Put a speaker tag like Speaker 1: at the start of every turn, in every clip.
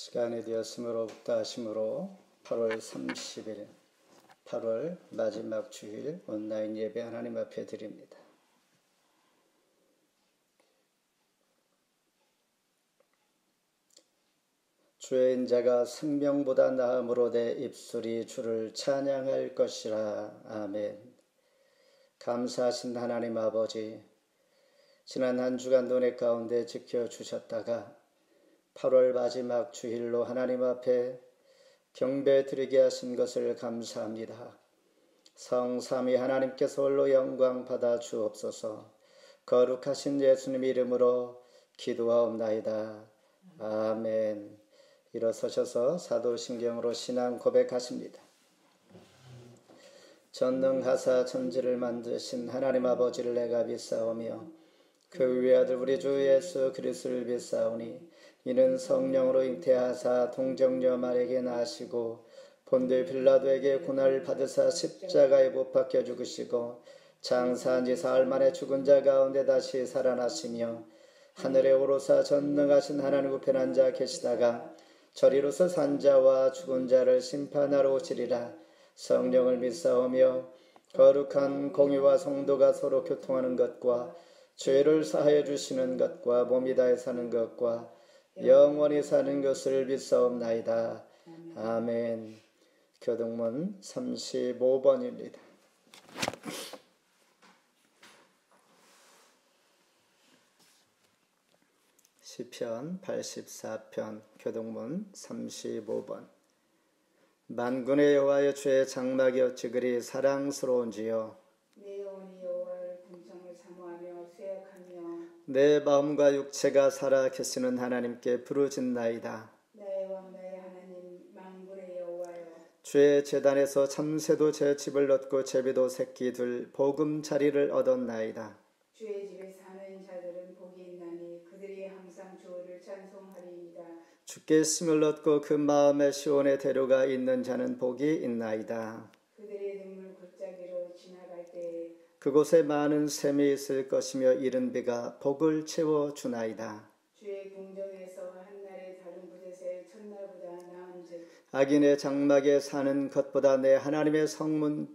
Speaker 1: 시간이 되었으므로부터 하심으로 8월 30일 8월 마지막 주일 온라인 예배 하나님 앞에 드립니다. 주의 인자가 생명보다 나음으로 내 입술이 주를 찬양할 것이라. 아멘. 감사하신 하나님 아버지, 지난 한 주간 은혜 가운데 지켜주셨다가 8월 마지막 주일로 하나님 앞에 경배 드리게 하신 것을 감사합니다. 성삼위 하나님께서 홀로 영광 받아 주옵소서. 거룩하신 예수님 이름으로 기도하옵나이다. 아멘. 일어서셔서 사도신경으로 신앙 고백하십니다. 전능하사 천지를 만드신 하나님 아버지를 내가 믿사오며 그 외아들 우리 주 예수 그리스도를 믿사오니 이는 성령으로 잉태하사 동정녀 마리아에게 나시고 본디 빌라도에게 고난을 받으사 십자가에 못 박혀 죽으시고 장사한 지 사흘 만에 죽은 자 가운데 다시 살아나시며 하늘에 오르사 전능하신 하나님 우편한 자 계시다가 저리로서 산 자와 죽은 자를 심판하러 오시리라. 성령을 믿사오며 거룩한 공의와 성도가 서로 교통하는 것과 죄를 사하여 주시는 것과 몸이 다해 사는 것과 영원히 사는 것을 믿사옵나이다. 아멘. 교동문 35번입니다. 시편 84편 교동문 35번. 만군의 여호와여 주의 장막이 어찌 그리 사랑스러운지요.
Speaker 2: 내 영혼이 여호와를 궁정을 사모하며 쇠약하며
Speaker 1: 내 마음과 육체가 살아 계시는 하나님께 부르짖나이다.
Speaker 2: 나의 왕 나의 하나님 만군의 여호와여,
Speaker 1: 주의 제단에서 참새도 제 집을 얻고 제비도 새끼 둘 보금자리를 얻었나이다.
Speaker 2: 주의 집에 사는 자들은 복이 있나니 그들이 항상 주를 찬송하리이다.
Speaker 1: 주께 심을 얻고 그 마음에 시온의 대로가 있는 자는 복이 있나이다.
Speaker 2: 그들의 눈물 골짜기로 지나갈 때에
Speaker 1: 그곳에 많은 샘이 있을 것이며 이른 비가 복을 채워주나이다.
Speaker 2: 주의 궁정에서 한날의 다른 부젯의 첫날보다 나은즉
Speaker 1: 악인의 장막에 사는 것보다 내 하나님의 성문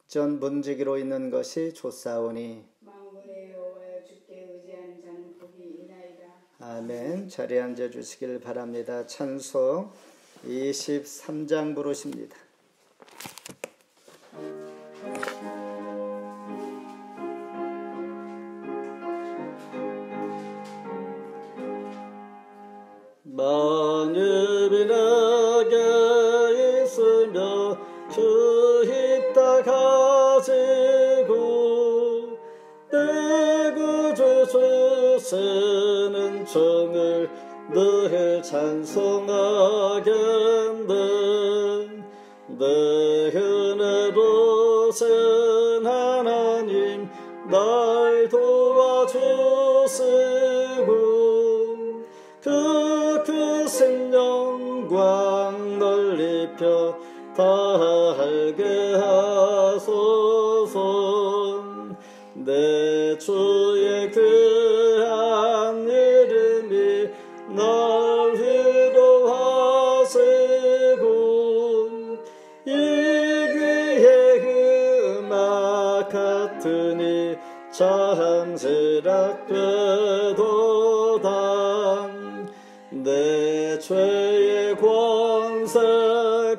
Speaker 1: 전 문지기로 있는 것이 좋사오니.
Speaker 2: 만군의 여호와여, 주께 의지하는 자는 복이 있나이다.
Speaker 1: 아멘. 자리에 앉아 주시길 바랍니다. 찬송 23장 부르십니다. 만일이 내게 있으며 주 있다 가지고 내 구주 주시는 종을 늘 찬송하겠네. 내 은혜로 신 하나님 날 도와주시고 그 영광 넓혀 달게 하소서. 내 주의 귀한 이름이 날 위로하시고 이 귀의 음악 같으니 장지락되도다. 내 죄의 권세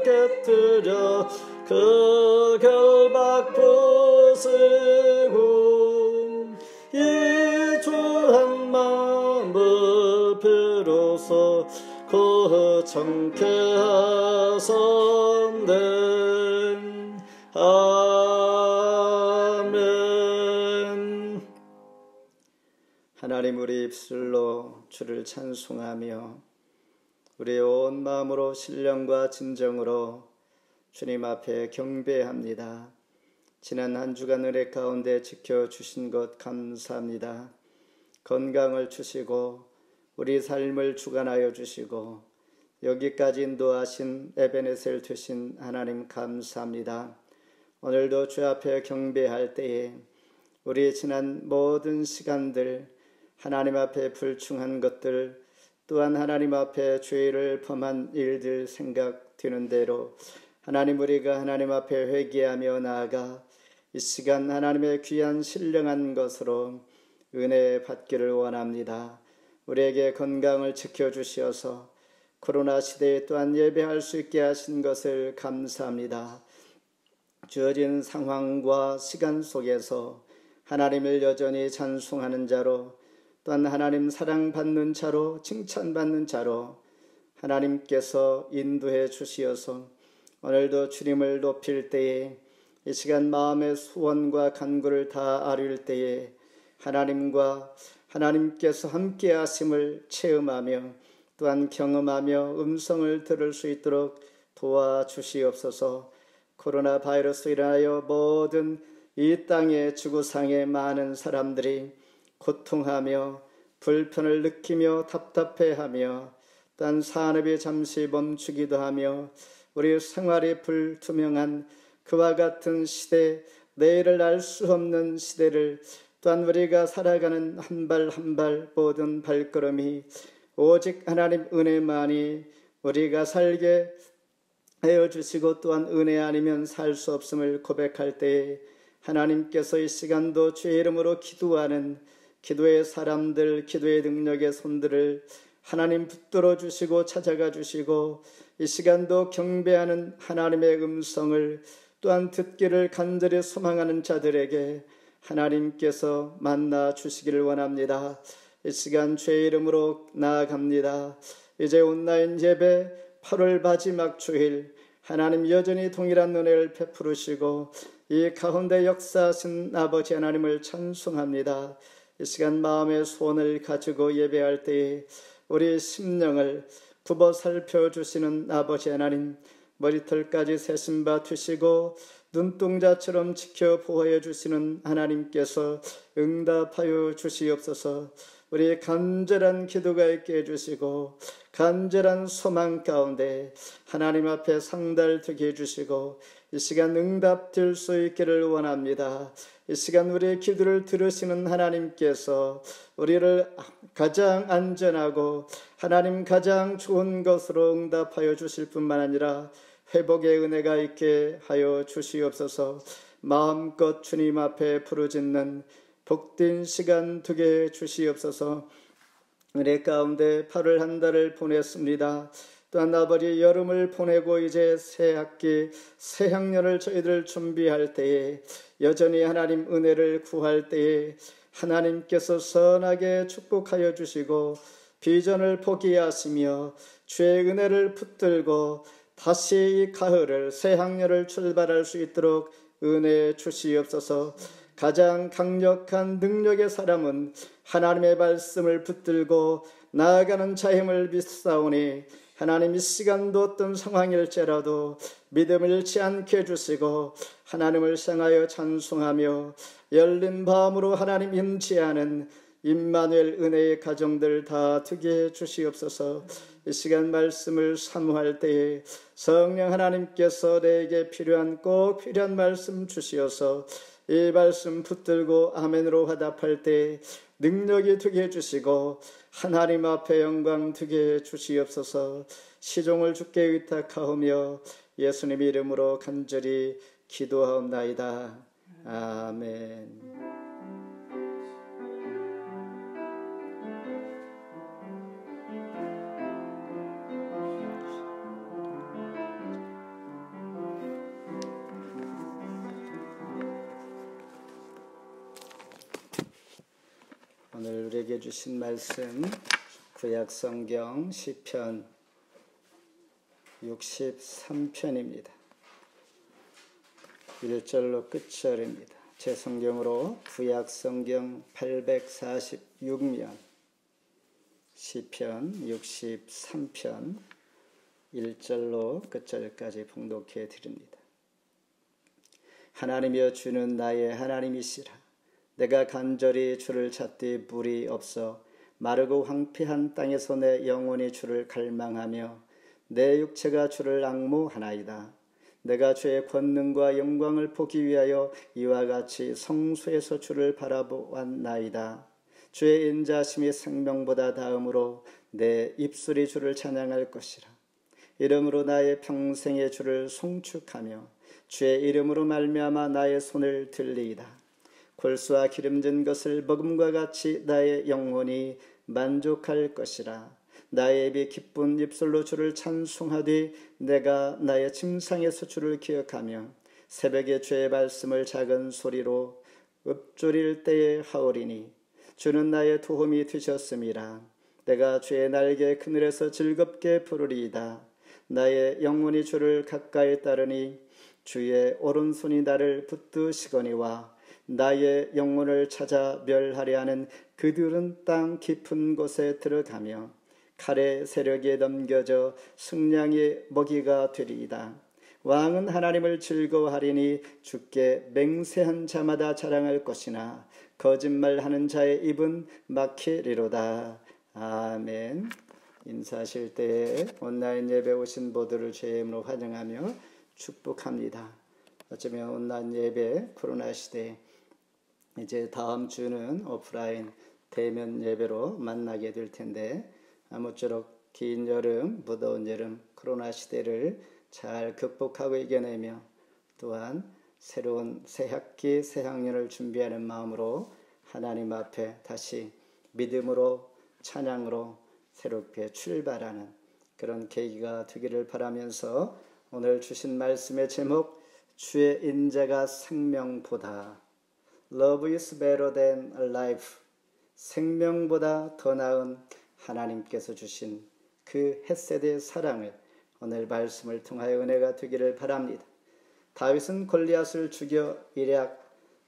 Speaker 1: 깨뜨려 그 결박 부수고 이 주 한 마음을 비로소 거창케 하셨네. 아멘. 하나님, 우리 입술로 주를 찬송하며 우리의 온 마음으로 신령과 진정으로 주님 앞에 경배합니다. 지난 한 주간 은혜 가운데 지켜주신 것 감사합니다. 건강을 주시고 우리 삶을 주관하여 주시고 여기까지 인도하신 에베네셀 되신 하나님 감사합니다. 오늘도 주 앞에 경배할 때에 우리 지난 모든 시간들 하나님 앞에 불충한 것들 또한 하나님 앞에 죄를 범한 일들 생각되는 대로 하나님 우리가 하나님 앞에 회개하며 나아가 이 시간 하나님의 귀한 신령한 것으로 은혜 받기를 원합니다. 우리에게 건강을 지켜주시어서 코로나 시대에 또한 예배할 수 있게 하신 것을 감사합니다. 주어진 상황과 시간 속에서 하나님을 여전히 찬송하는 자로, 또한 하나님 사랑받는 자로, 칭찬받는 자로 하나님께서 인도해 주시어서 오늘도 주님을 높일 때에, 이 시간 마음의 소원과 간구를 다 아뢰을 때에 하나님과 하나님께서 함께 하심을 체험하며 또한 경험하며 음성을 들을 수 있도록 도와주시옵소서. 코로나 바이러스로 인하여 모든 이 땅의 지구상의 많은 사람들이 고통하며 불편을 느끼며 답답해하며 또한 산업이 잠시 멈추기도 하며 우리 생활이 불투명한 그와 같은 시대, 내일을 알 수 없는 시대를, 또한 우리가 살아가는 한 발 한 발 모든 발걸음이 오직 하나님 은혜만이 우리가 살게 하여 주시고 또한 은혜 아니면 살 수 없음을 고백할 때에 하나님께서 이 시간도 주의 이름으로 기도하는 기도의 사람들, 기도의 능력의 손들을 하나님 붙들어 주시고 찾아가 주시고, 이 시간도 경배하는 하나님의 음성을 또한 듣기를 간절히 소망하는 자들에게 하나님께서 만나 주시기를 원합니다. 이 시간 주의 이름으로 나아갑니다. 이제 온라인 예배 8월 마지막 주일, 하나님 여전히 동일한 은혜를 베푸시고 이 가운데 역사하신 아버지 하나님을 찬송합니다. 이 시간 마음의 소원을 가지고 예배할 때에 우리 심령을 굽어 살펴주시는 아버지 하나님, 머리털까지 세심바 두시고 눈동자처럼 지켜 보호해 주시는 하나님께서 응답하여 주시옵소서. 우리 간절한 기도가 있게 해주시고 간절한 소망 가운데 하나님 앞에 상달되게 해주시고 이 시간 응답될 수 있기를 원합니다. 이 시간 우리의 기도를 들으시는 하나님께서 우리를 가장 안전하고 하나님 가장 좋은 것으로 응답하여 주실 뿐만 아니라 회복의 은혜가 있게 하여 주시옵소서. 마음껏 주님 앞에 부르짖는 복된 시간 되게 해 주시옵소서. 은혜 가운데 8월 한 달을 보냈습니다. 또한 아버지 여름을 보내고 이제 새 학기, 새 학년을 저희들 준비할 때에 여전히 하나님 은혜를 구할 때에 하나님께서 선하게 축복하여 주시고 비전을 포기하시며 주의 은혜를 붙들고 다시 이 가을을 새 학년을 출발할 수 있도록 은혜 주시옵소서. 가장 강력한 능력의 사람은 하나님의 말씀을 붙들고 나아가는 자임을 믿사오니 하나님 이 시간도 어떤 상황일지라도 믿음을 잃지 않게 해주시고 하나님을 향하여 찬송하며 열린 마음으로 하나님 임재하는 임마누엘 은혜의 가정들 다 되게 해주시옵소서. 이 시간 말씀을 사모할 때에 성령 하나님께서 내게 꼭 필요한 말씀 주시어서 이 말씀 붙들고 아멘으로 화답할 때 능력이 되게 해주시고 하나님 앞에 영광 되게 해주시옵소서. 시종을 주께 의탁하오며 예수님 이름으로 간절히 기도하옵나이다. 아멘. 오늘 우리에게 주신 말씀 구약성경 시편 63편입니다. 1절로 끝절입니다. 제 성경으로 구약성경 846면 시편 63편 1절로 끝절까지 봉독해 드립니다. 하나님이여 주는 나의 하나님이시라. 내가 간절히 주를 찾되 물이 없어 마르고 황폐한 땅에서 내 영혼이 주를 갈망하며 내 육체가 주를 앙모하나이다. 내가 주의 권능과 영광을 보기 위하여 이와 같이 성소에서 주를 바라보았나이다. 주의 인자심이 생명보다 다음으로 내 입술이 주를 찬양할 것이라. 이름으로 나의 평생의 주를 송축하며 주의 이름으로 말미암아 나의 손을 들리이다. 골수와 기름진 것을 먹음과 같이 나의 영혼이 만족할 것이라. 나의 입이 기쁜 입술로 주를 찬송하되 내가 나의 침상에서 주를 기억하며 새벽에 주의 말씀을 작은 소리로 읊조릴 때에 하오리니 주는 나의 도움이 되셨음이라. 내가 주의 날개 그늘에서 즐겁게 부르리이다. 나의 영혼이 주를 가까이 따르니 주의 오른손이 나를 붙드시거니와 나의 영혼을 찾아 멸하려 하는 그들은 땅 깊은 곳에 들어가며 칼의 세력에 넘겨져 승량의 먹이가 되리이다. 왕은 하나님을 즐거워하리니 주께 맹세한 자마다 자랑할 것이나 거짓말하는 자의 입은 막히리로다. 아멘. 인사하실 때에 온라인 예배 오신 모두를 주의 이름으로 환영하며 축복합니다. 어쩌면 온라인 예배 코로나 시대에 이제 다음 주는 오프라인 대면 예배로 만나게 될 텐데 아무쪼록 긴 여름, 무더운 여름 코로나 시대를 잘 극복하고 이겨내며 또한 새로운 새 학기, 새 학년을 준비하는 마음으로 하나님 앞에 다시 믿음으로 찬양으로 새롭게 출발하는 그런 계기가 되기를 바라면서 오늘 주신 말씀의 제목 주의 인자가 생명보다 Love is better than life. 생명보다 더 나은 하나님께서 주신 그 헷세대의 사랑을 오늘 말씀을 통하여 은혜가 되기를 바랍니다. 다윗은 골리앗을 죽여 일약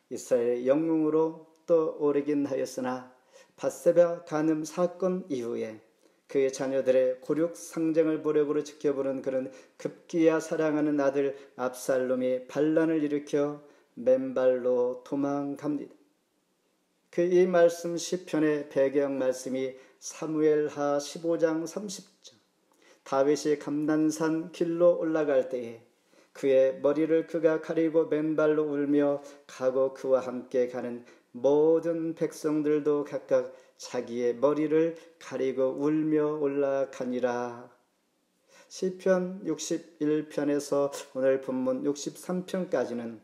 Speaker 1: 이스라엘의 영웅으로 떠오르긴 하였으나 밧세바 간음 사건 이후에 그의 자녀들의 굴욕 상정을 보력으로 지켜보는 그런 급기야 사랑하는 아들 압살롬이 반란을 일으켜 맨발로 도망갑니다. 그 이 말씀 시편의 배경 말씀이 사무엘하 15장 30절. 다윗이 감난산 길로 올라갈 때에 그의 머리를 그가 가리고 맨발로 울며 가고 그와 함께 가는 모든 백성들도 각각 자기의 머리를 가리고 울며 올라가니라. 시편 61편에서 오늘 본문 63편까지는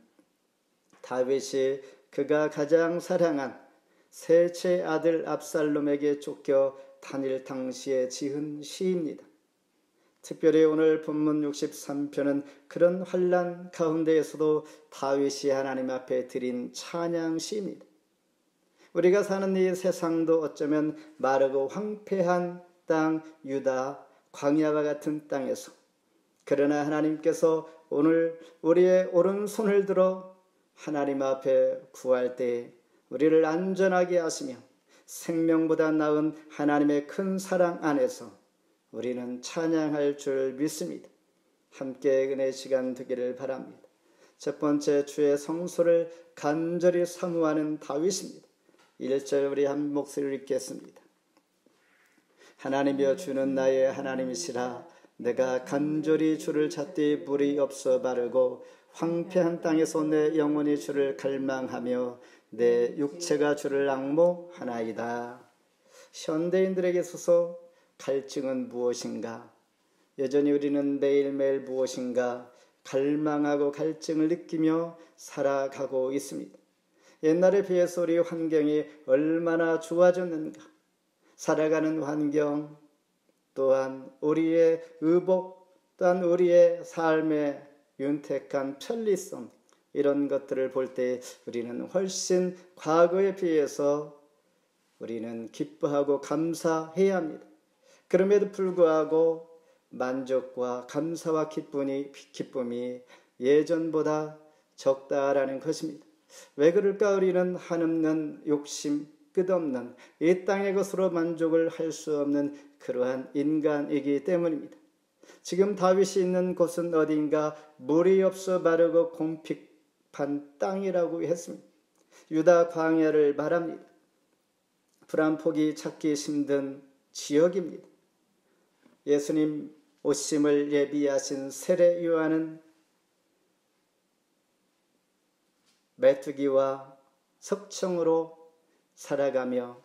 Speaker 1: 다윗이 그가 가장 사랑한 셋째 아들 압살롬에게 쫓겨 다닐 당시에 지은 시입니다. 특별히 오늘 본문 63편은 그런 환난 가운데에서도 다윗이 하나님 앞에 드린 찬양 시입니다. 우리가 사는 이 세상도 어쩌면 마르고 황폐한 땅 유다 광야와 같은 땅에서 그러나 하나님께서 오늘 우리의 오른손을 들어 하나님 앞에 구할 때 우리를 안전하게 하시며 생명보다 나은 하나님의 큰 사랑 안에서 우리는 찬양할 줄 믿습니다. 함께 은혜 시간 되기를 바랍니다. 첫 번째 주의 성소를 간절히 사모하는 다윗입니다. 1절 우리 한 목소리를 읽겠습니다. 하나님이여 주는 나의 하나님이시라. 내가 간절히 주를 찾되 물이 없어 마르고 황폐한 땅에서 내 영혼이 주를 갈망하며 내 육체가 주를 앙모하나이다. 현대인들에게 있어서 갈증은 무엇인가? 여전히 우리는 매일매일 무엇인가 갈망하고 갈증을 느끼며 살아가고 있습니다. 옛날에 비해서 우리 환경이 얼마나 좋아졌는가? 살아가는 환경, 또한 우리의 의복, 또한 우리의 삶의 윤택한 편리성, 이런 것들을 볼 때 우리는 훨씬 과거에 비해서 우리는 기뻐하고 감사해야 합니다. 그럼에도 불구하고 만족과 감사와 기쁨이 예전보다 적다라는 것입니다. 왜 그럴까? 우리는 한없는 욕심, 끝없는 이 땅의 것으로 만족을 할 수 없는 그러한 인간이기 때문입니다. 지금 다윗이 있는 곳은 어딘가 물이 없어 마르고 공핍한 땅이라고 했습니다. 유다 광야를 말합니다. 불안 포기 찾기 힘든 지역입니다. 예수님 오심을 예비하신 세례 요한은 메뚜기와 석청으로 살아가며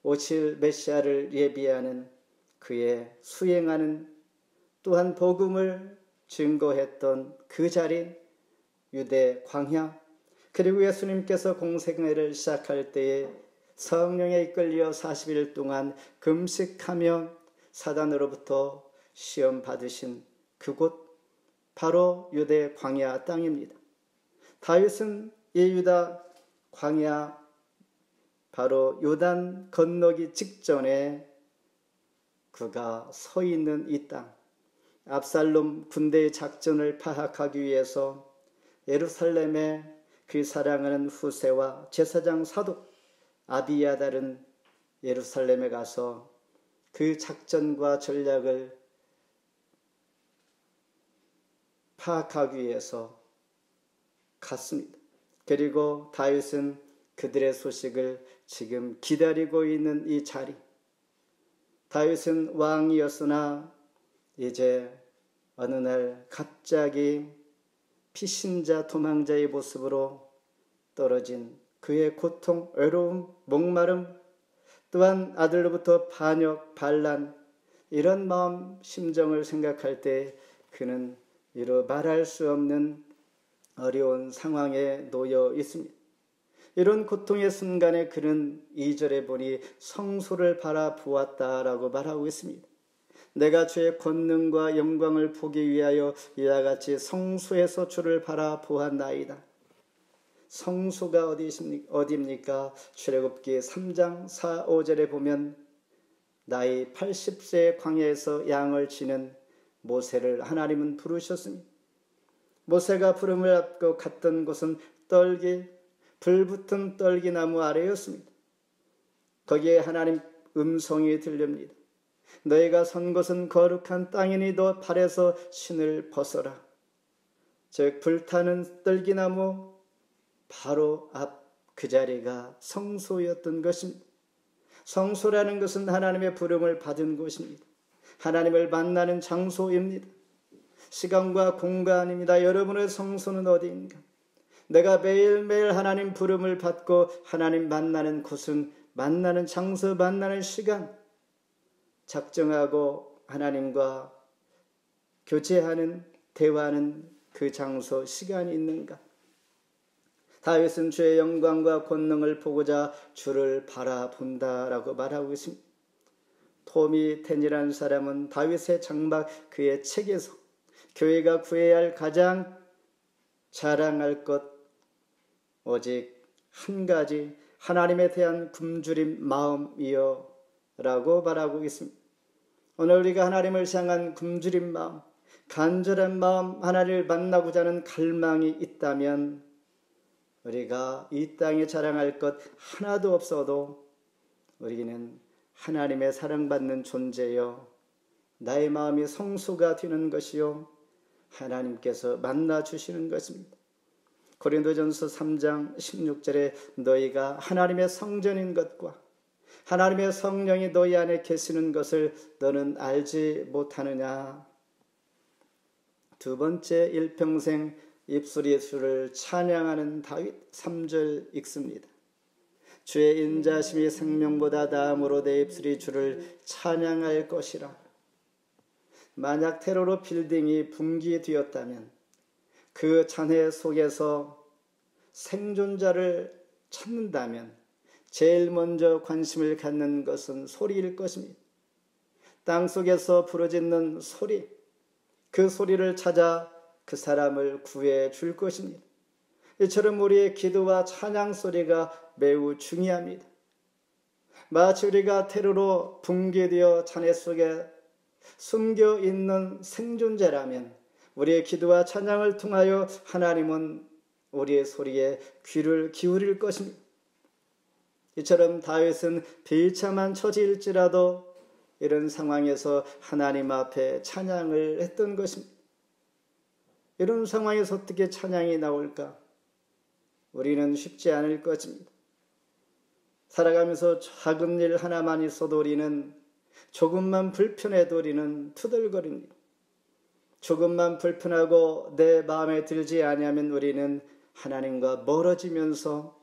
Speaker 1: 오실 메시아를 예비하는 그의 수행하는 또한 복음을 증거했던 그 자리인 유대 광야, 그리고 예수님께서 공생애를 시작할 때에 성령에 이끌려 40일 동안 금식하며 사단으로부터 시험 받으신 그곳, 바로 유대 광야 땅입니다. 다윗은 이 유다 광야, 바로 요단 건너기 직전에 그가 서 있는 이 땅, 압살롬 군대의 작전을 파악하기 위해서 예루살렘에 그 사랑하는 후세와 제사장 사독 아비야달은 예루살렘에 가서 그 작전과 전략을 파악하기 위해서 갔습니다. 그리고 다윗은 그들의 소식을 지금 기다리고 있는 이 자리, 다윗은 왕이었으나 이제 어느 날 갑자기 피신자 도망자의 모습으로 떨어진 그의 고통, 외로움, 목마름, 또한 아들로부터 반역, 반란, 이런 마음, 심정을 생각할 때 그는 이루 말할 수 없는 어려운 상황에 놓여 있습니다. 이런 고통의 순간에 그는 2절에 보니 성소를 바라보았다라고 말하고 있습니다. 내가 주의 권능과 영광을 보기 위하여 이와 같이 성소에서 주를 바라보았나이다. 성소가 어디입니까? 출애굽기 3장 4, 5절에 보면 나이 80세의 광야에서 양을 치는 모세를 하나님은 부르셨습니다. 모세가 부름을 받고 갔던 곳은 불붙은 떨기나무 아래였습니다. 거기에 하나님 음성이 들립니다. 너희가 선 곳은 거룩한 땅이니 너 발에서 신을 벗어라. 즉 불타는 떨기나무 바로 앞 그 자리가 성소였던 것입니다. 성소라는 것은 하나님의 부름을 받은 곳입니다. 하나님을 만나는 장소입니다. 시간과 공간입니다. 여러분의 성소는 어디입니까? 내가 매일매일 하나님 부름을 받고 하나님 만나는 곳은, 만나는 장소, 만나는 시간, 작정하고 하나님과 교제하는, 대화하는 그 장소, 시간이 있는가? 다윗은 주의 영광과 권능을 보고자 주를 바라본다라고 말하고 있습니다. 토미 텐이라는 사람은 다윗의 장막 그의 책에서 교회가 구해야 할 가장 자랑할 것 오직 한 가지, 하나님에 대한 굶주린 마음이여 라고 말하고 있습니다. 오늘 우리가 하나님을 향한 굶주린 마음, 간절한 마음, 하나님을 만나고자 하는 갈망이 있다면 우리가 이 땅에 자랑할 것 하나도 없어도 우리는 하나님의 사랑받는 존재여 나의 마음이 성소가 되는 것이요 하나님께서 만나주시는 것입니다. 고린도전서 3장 16절에 너희가 하나님의 성전인 것과 하나님의 성령이 너희 안에 계시는 것을 너는 알지 못하느냐. 두 번째, 일평생 입술이 주를 찬양하는 다윗 3절 읽습니다. 주의 인자심이 생명보다 나음으로 내 입술이 주를 찬양할 것이라. 만약 테러로 빌딩이 붕괴되었다면 그 잔해 속에서 생존자를 찾는다면 제일 먼저 관심을 갖는 것은 소리일 것입니다. 땅 속에서 부르짖는 소리, 그 소리를 찾아 그 사람을 구해 줄 것입니다. 이처럼 우리의 기도와 찬양 소리가 매우 중요합니다. 마치 우리가 테러로 붕괴되어 잔해 속에 숨겨 있는 생존자라면 우리의 기도와 찬양을 통하여 하나님은 우리의 소리에 귀를 기울일 것입니다. 이처럼 다윗은 비참한 처지일지라도 이런 상황에서 하나님 앞에 찬양을 했던 것입니다. 이런 상황에서 어떻게 찬양이 나올까? 우리는 쉽지 않을 것입니다. 살아가면서 작은 일 하나만 있어도 우리는 조금만 불편해도 우리는 투덜거립니다. 조금만 불편하고 내 마음에 들지 아니하면 우리는 하나님과 멀어지면서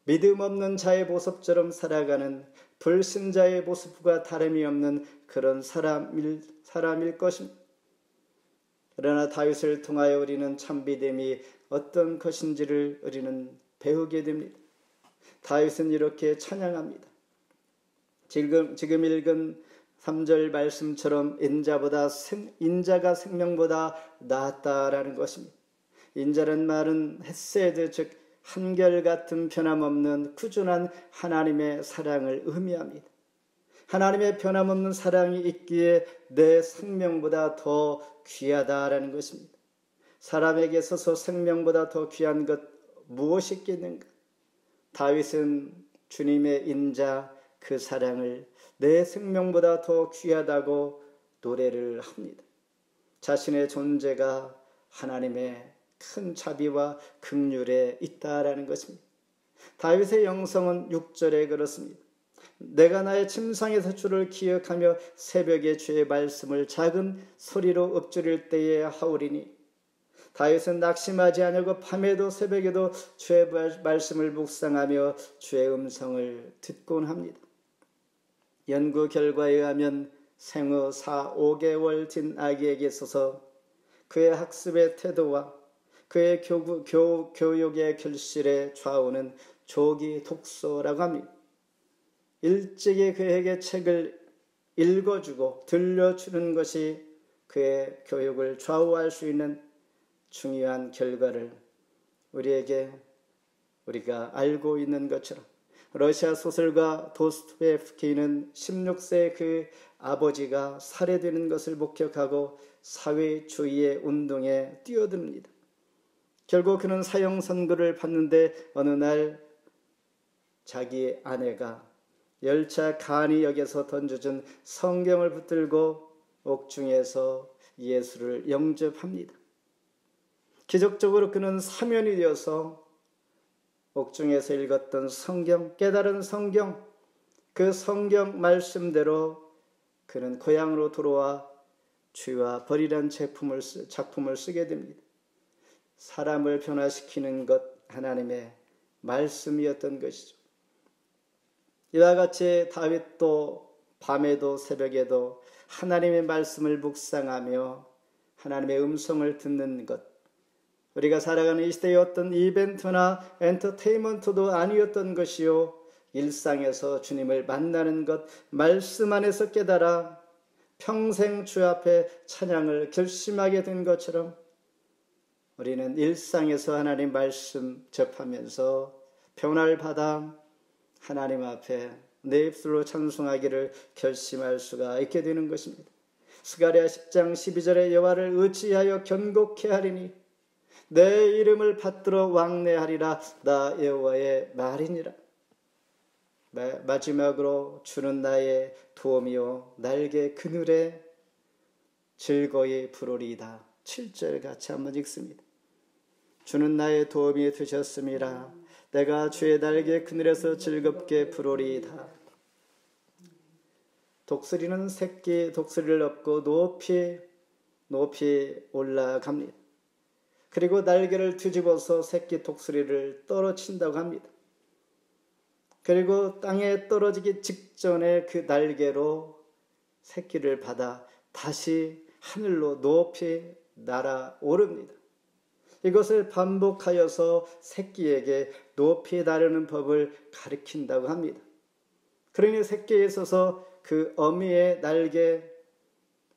Speaker 1: 믿음 없는 자의 모습처럼 살아가는 불신자의 모습과 다름이 없는 그런 사람일 것입니다. 그러나 다윗을 통하여 우리는 참 믿음이 어떤 것인지를 우리는 배우게 됩니다. 다윗은 이렇게 찬양합니다. 지금 읽은 3절 말씀처럼 인자가 생명보다 낫다라는 것입니다. 인자란 말은 헤세드, 즉 한결같은 변함없는 꾸준한 하나님의 사랑을 의미합니다. 하나님의 변함없는 사랑이 있기에 내 생명보다 더 귀하다라는 것입니다. 사람에게 있어서 생명보다 더 귀한 것 무엇이 있겠는가? 다윗은 주님의 인자, 그 사랑을 내 생명보다 더 귀하다고 노래를 합니다. 자신의 존재가 하나님의 큰 자비와 긍휼에 있다라는 것입니다. 다윗의 영성은 6절에 그렇습니다. 내가 나의 침상에서 주를 기억하며 새벽에 주의 말씀을 작은 소리로 읊조릴 때에 하오리니. 다윗은 낙심하지 않으고 밤에도 새벽에도 주의 말씀을 묵상하며 주의 음성을 듣곤 합니다. 연구 결과에 의하면 생후 4-5개월 된 아기에게 있어서 그의 학습의 태도와 그의 교육의 결실의 좌우는 조기 독서라고 합니다. 일찍이 그에게 책을 읽어주고 들려주는 것이 그의 교육을 좌우할 수 있는 중요한 결과를 우리가 알고 있는 것처럼 러시아 소설가 도스토옙스키는 16세 그 아버지가 살해되는 것을 목격하고 사회주의의 운동에 뛰어듭니다. 결국 그는 사형 선고를 받는데 어느 날 자기 아내가 열차 간이역에서 던져준 성경을 붙들고 옥중에서 예수를 영접합니다. 기적적으로 그는 사면이 되어서 옥중에서 읽었던 성경, 깨달은 성경, 그 성경 말씀대로 그는 고향으로 돌아와 죄와 벌이란 작품을 쓰게 됩니다. 사람을 변화시키는 것 하나님의 말씀이었던 것이죠. 이와 같이 다윗도 밤에도 새벽에도 하나님의 말씀을 묵상하며 하나님의 음성을 듣는 것, 우리가 살아가는 이 시대의 어떤 이벤트나 엔터테인먼트도 아니었던 것이요, 일상에서 주님을 만나는 것, 말씀 안에서 깨달아 평생 주 앞에 찬양을 결심하게 된 것처럼 우리는 일상에서 하나님 말씀 접하면서 변화를 받아 하나님 앞에 내 입술로 찬송하기를 결심할 수가 있게 되는 것입니다. 스가랴 10장 12절에 여호와를 의지하여 견고케 하리니 내 이름을 받들어 왕래하리라. 나 여호와의 말이니라. 마지막으로 주는 나의 도움이요 날개 그늘에 즐거이 부르리이다. 7절 같이 한번 읽습니다. 주는 나의 도움이 되셨음이라. 내가 주의 날개 그늘에서 즐겁게 부르리이다. 독수리는 새끼 독수리를 업고 높이 올라갑니다. 그리고 날개를 뒤집어서 새끼 독수리를 떨어친다고 합니다. 그리고 땅에 떨어지기 직전에 그 날개로 새끼를 받아 다시 하늘로 높이 날아오릅니다. 이것을 반복하여서 새끼에게 높이 나르는 법을 가르친다고 합니다. 그러니 새끼에 있어서 그 어미의 날개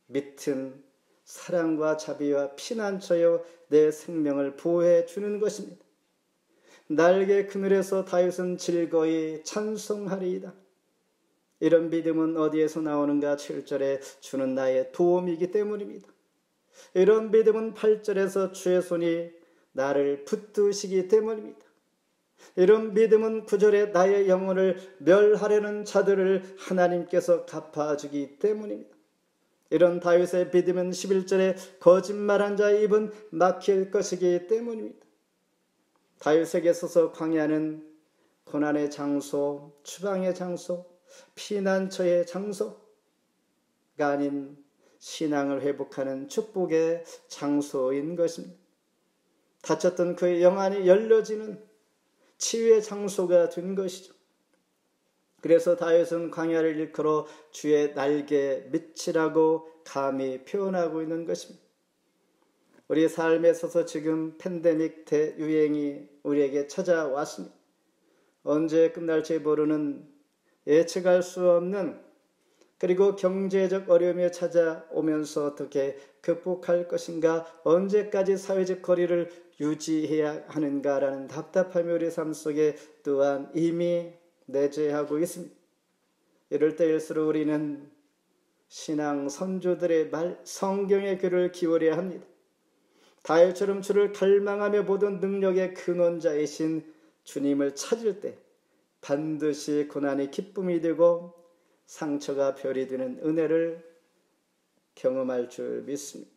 Speaker 1: 밑은 사랑과 자비와 피난처여 내 생명을 보호해 주는 것입니다. 날개 그늘에서 다윗은 즐거이 찬송하리이다. 이런 믿음은 어디에서 나오는가? 7절에 주는 나의 도움이기 때문입니다. 이런 믿음은 8절에서 주의 손이 나를 붙드시기 때문입니다. 이런 믿음은 9절에 나의 영혼을 멸하려는 자들을 하나님께서 갚아주기 때문입니다. 이런 다윗의 믿음은 11절에 거짓말한 자의 입은 막힐 것이기 때문입니다. 다윗에게 있어서 광야는 고난의 장소, 추방의 장소, 피난처의 장소가 아닌 신앙을 회복하는 축복의 장소인 것입니다. 다쳤던 그의 영안이 열려지는 치유의 장소가 된 것이죠. 그래서 다윗은 광야를 일컬어 주의 날개 밑이라고 감히 표현하고 있는 것입니다. 우리 삶에 있어서 지금 팬데믹 대유행이 우리에게 찾아왔습니다. 언제 끝날지 모르는 예측할 수 없는, 그리고 경제적 어려움이 찾아오면서 어떻게 극복할 것인가, 언제까지 사회적 거리를 유지해야 하는가라는 답답함이 우리 삶 속에 또한 이미 내재하고 있습니다. 이럴 때일수록 우리는 신앙 선조들의 말, 성경의 귀를 기울여야 합니다. 다윗처럼 주를 갈망하며 모든 능력의 근원자이신 주님을 찾을 때 반드시 고난이 기쁨이 되고 상처가 별이 되는 은혜를 경험할 줄 믿습니다.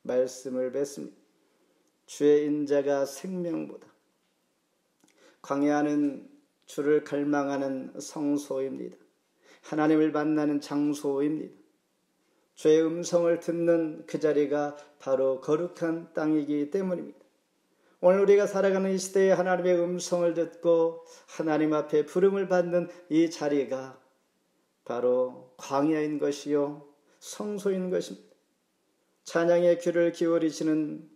Speaker 1: 말씀을 뵙습니다. 주의 인자가 생명보다, 광야는 주를 갈망하는 성소입니다. 하나님을 만나는 장소입니다. 주의 음성을 듣는 그 자리가 바로 거룩한 땅이기 때문입니다. 오늘 우리가 살아가는 이 시대에 하나님의 음성을 듣고 하나님 앞에 부름을 받는 이 자리가 바로 광야인 것이요 성소인 것입니다. 찬양의 귀를 기울이시는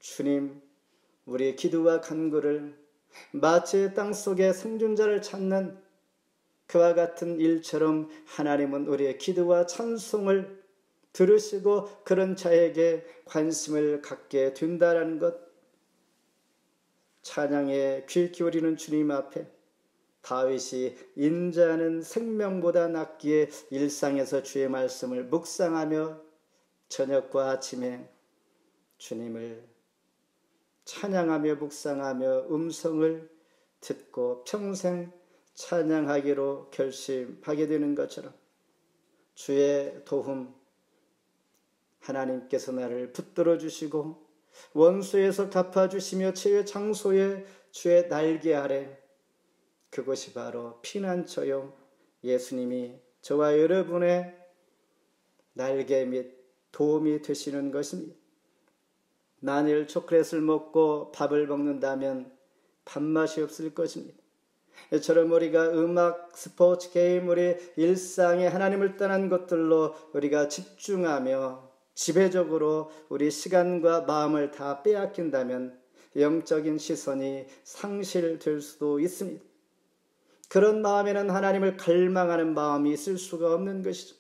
Speaker 1: 주님, 우리의 기도와 간구를 마치 땅속에 생존자를 찾는 그와 같은 일처럼 하나님은 우리의 기도와 찬송을 들으시고 그런 자에게 관심을 갖게 된다는 것, 찬양에 귀 기울이는 주님 앞에 다윗이 인자는 생명보다 낫기에 일상에서 주의 말씀을 묵상하며 저녁과 아침에 주님을 찬양하며 묵상하며 음성을 듣고 평생 찬양하기로 결심하게 되는 것처럼 주의 도움, 하나님께서 나를 붙들어 주시고 원수에서 갚아주시며 최후의 장소에 주의 날개 아래, 그것이 바로 피난처요 예수님이 저와 여러분의 날개 및 도움이 되시는 것입니다. 만일 초콜릿을 먹고 밥을 먹는다면 밥맛이 없을 것입니다. 이처럼 우리가 음악, 스포츠, 게임, 우리 일상에 하나님을 떠난 것들로 우리가 집중하며 지배적으로 우리 시간과 마음을 다 빼앗긴다면 영적인 시선이 상실될 수도 있습니다. 그런 마음에는 하나님을 갈망하는 마음이 있을 수가 없는 것이죠.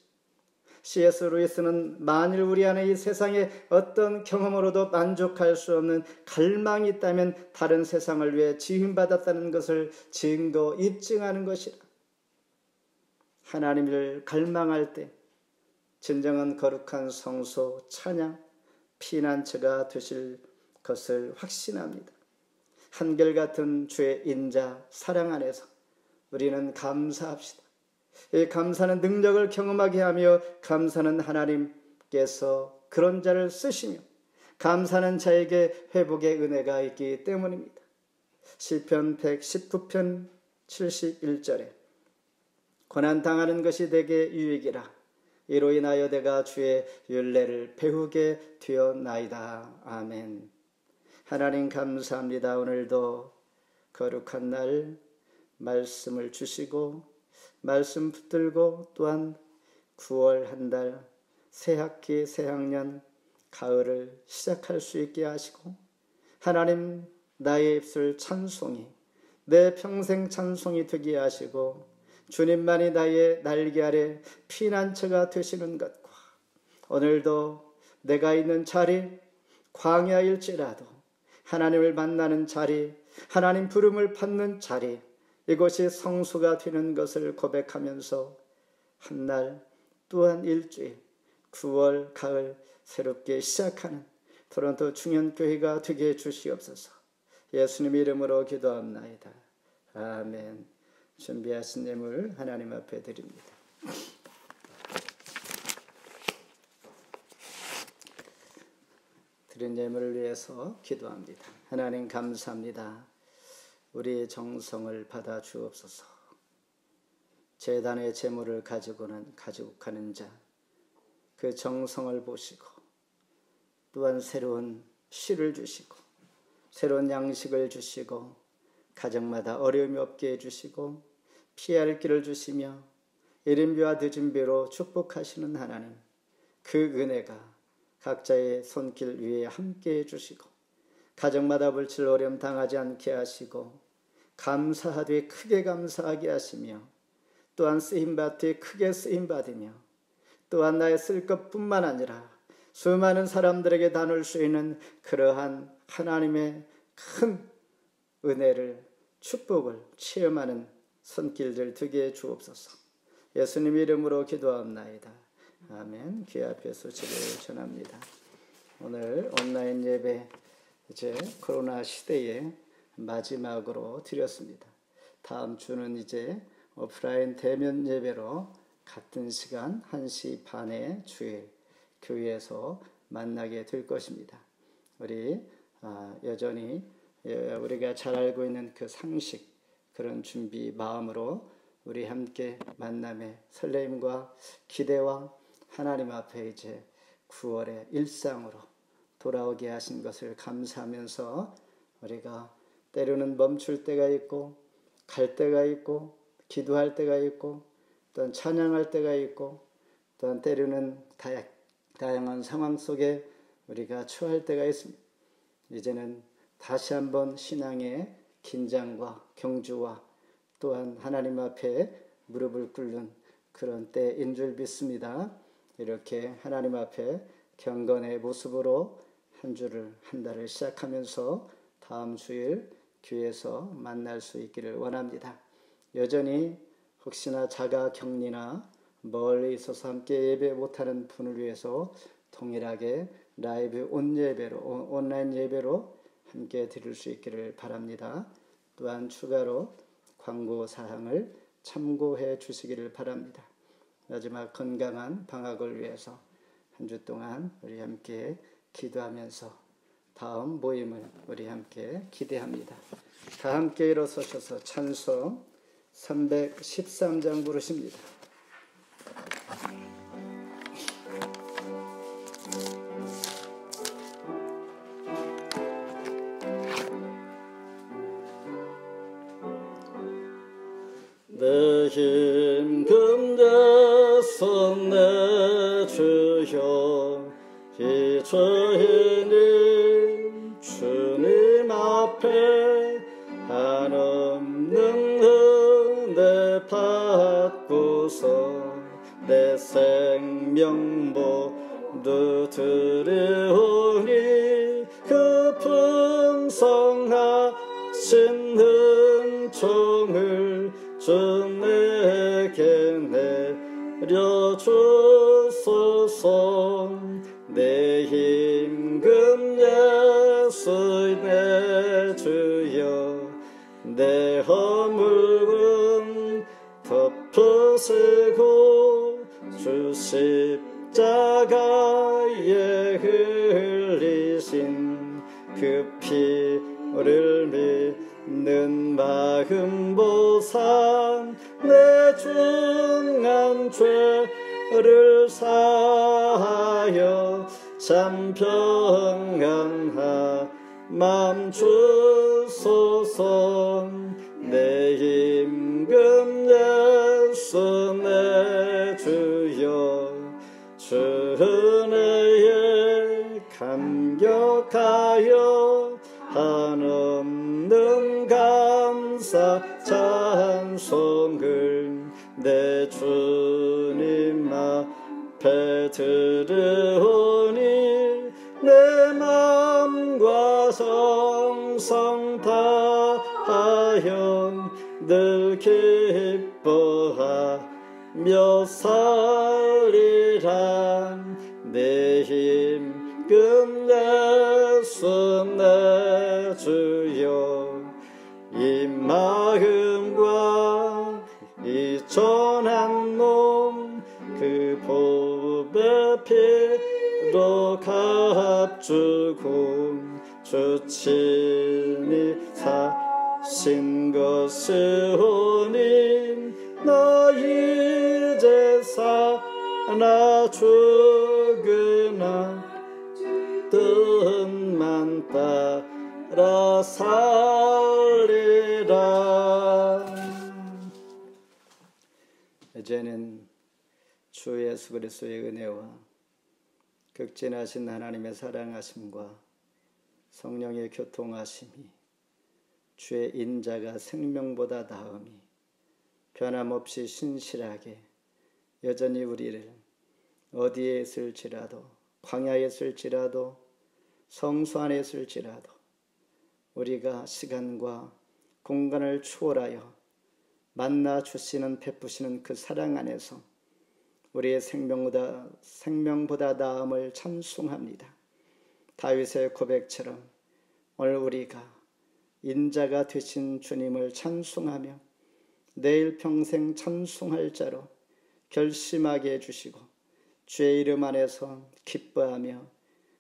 Speaker 1: C.S. 루이스는 만일 우리 안에 이 세상의 어떤 경험으로도 만족할 수 없는 갈망이 있다면 다른 세상을 위해 지음받았다는 것을 증거 입증하는 것이라. 하나님을 갈망할 때 진정한 거룩한 성소, 찬양, 피난처가 되실 것을 확신합니다. 한결같은 주의 인자, 사랑 안에서 우리는 감사합시다. 이 감사는 능력을 경험하게 하며, 감사는 하나님께서 그런 자를 쓰시며, 감사는 자에게 회복의 은혜가 있기 때문입니다. 시편 119편 71절에 고난당하는 것이 내게 유익이라, 이로 인하여 내가 주의 율례를 배우게 되었나이다. 아멘. 하나님 감사합니다. 오늘도 거룩한 날 말씀을 주시고 말씀 붙들고 또한 9월 한 달 새학기 새학년 가을을 시작할 수 있게 하시고, 하나님 나의 입술 찬송이 내 평생 찬송이 되게 하시고, 주님만이 나의 날개 아래 피난처가 되시는 것과, 오늘도 내가 있는 자리 광야일지라도 하나님을 만나는 자리, 하나님 부름을 받는 자리, 이것이 성소가 되는 것을 고백하면서 한 날 또한 일주일 9월 가을 새롭게 시작하는 토론토 중현교회가 되게 해주시옵소서. 예수님 이름으로 기도합나이다. 아멘. 준비하신 예물 하나님 앞에 드립니다. 드린 예물을 위해서 기도합니다. 하나님 감사합니다. 우리의 정성을 받아 주옵소서. 제단의 제물을 가지고 가는 자, 그 정성을 보시고 또한 새로운 씨를 주시고 새로운 양식을 주시고 가정마다 어려움이 없게 해주시고 피할 길을 주시며 이른비와 늦은비로 축복하시는 하나님, 그 은혜가 각자의 손길 위에 함께해 주시고 가정마다 불칠 어려움 당하지 않게 하시고 감사하되 크게 감사하게 하시며 또한 쓰임받되 크게 쓰임받으며 또한 나의 쓸 것뿐만 아니라 수많은 사람들에게 나눌 수 있는 그러한 하나님의 큰 은혜를 축복을 체험하는 손길들 되게 해 주옵소서. 예수님 이름으로 기도하옵나이다. 아멘. 귀 앞에 소식을 전합니다. 오늘 온라인 예배 이제 코로나 시대에 마지막으로 드렸습니다. 다음 주는 이제 오프라인 대면 예배로 같은 시간 1시 반에 주일 교회에서 만나게 될 것입니다. 우리 여전히 우리가 잘 알고 있는 그 상식, 그런 준비 마음으로 우리 함께 만남의 설레임과 기대와 하나님 앞에 이제 9월의 일상으로 돌아오게 하신 것을 감사하면서 우리가 때로는 멈출 때가 있고 갈 때가 있고 기도할 때가 있고 또한 찬양할 때가 있고 또한 때로는 다양한 상황 속에 우리가 처할 때가 있습니다. 이제는 다시 한번 신앙의 긴장과 경주와 또한 하나님 앞에 무릎을 꿇는 그런 때인 줄 믿습니다. 이렇게 하나님 앞에 경건의 모습으로 한 달을 시작하면서 다음 주일 교회에서 만날 수 있기를 원합니다. 여전히 혹시나 자가 격리나 멀리 있어서 함께 예배 못하는 분을 위해서 동일하게 라이브 온라인 예배로 함께 드릴 수 있기를 바랍니다. 또한 추가로 광고 사항을 참고해 주시기를 바랍니다. 마지막 건강한 방학을 위해서 한 주 동안 우리 함께 기도하면서 다음 모임을 우리 함께 기대합니다. 다 함께 일어서셔서 찬송 313장 부르십니다. 내 힘 금대서 내 주여 이 죄인이 주님 앞에 한없는 은혜 받고서 내 생명 모두 드리오니 그 풍성하신 은총을 주 내게 내려주소서. 내 힘금 예수 내 주여 내 허물은 덮으시고 주 십자가에 흘리신 그 피를 믿는 마음 보상 내 중한 죄를 사하여 참 평안한 맘 주소서. 내 임금 예수 내 주여 주 은혜에 감격하여 한없는 감사 찬송을 내 주님 앞에 드리오니 내 맘과 정성 다하여 늘 기뻐하며 살리라. 내 힘금 예수 내 주여 이 마음과 이 전한 몸 그 보배 피로 값주고 주 친히 사신 것이오니 나 이제 사나 죽으나 뜻만 따라 살리라. 이제는 주 예수 그리스도의 은혜와 극진하신 하나님의 사랑하심과 성령의 교통하심이 주의 인자가 생명보다 나음이 변함없이 신실하게 여전히 우리를 어디에 있을지라도 광야에 있을지라도 성소 안에 있을지라도 우리가 시간과 공간을 초월하여 만나 주시는 베푸시는 그 사랑 안에서 우리의 생명보다 나음을 찬송합니다. 다윗의 고백처럼 오늘 우리가 인자가 되신 주님을 찬송하며 내일 평생 찬송할 자로 결심하게 해주시고 주의 이름 안에서 기뻐하며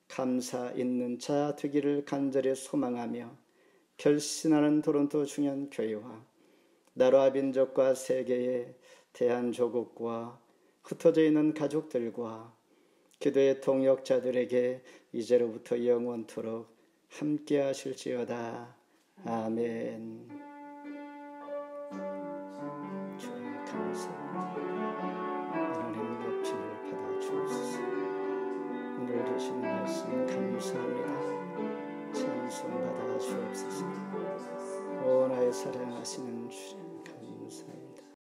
Speaker 1: 감사 있는 자 되기를 간절히 소망하며 결신하는 토론토 중년교회와 나라와 민족과 세계의 대한조국과 흩어져 있는 가족들과 기도의 동역자들에게 이제로부터 영원토록 함께 하실지어다. 아멘. 주님 감사합니다.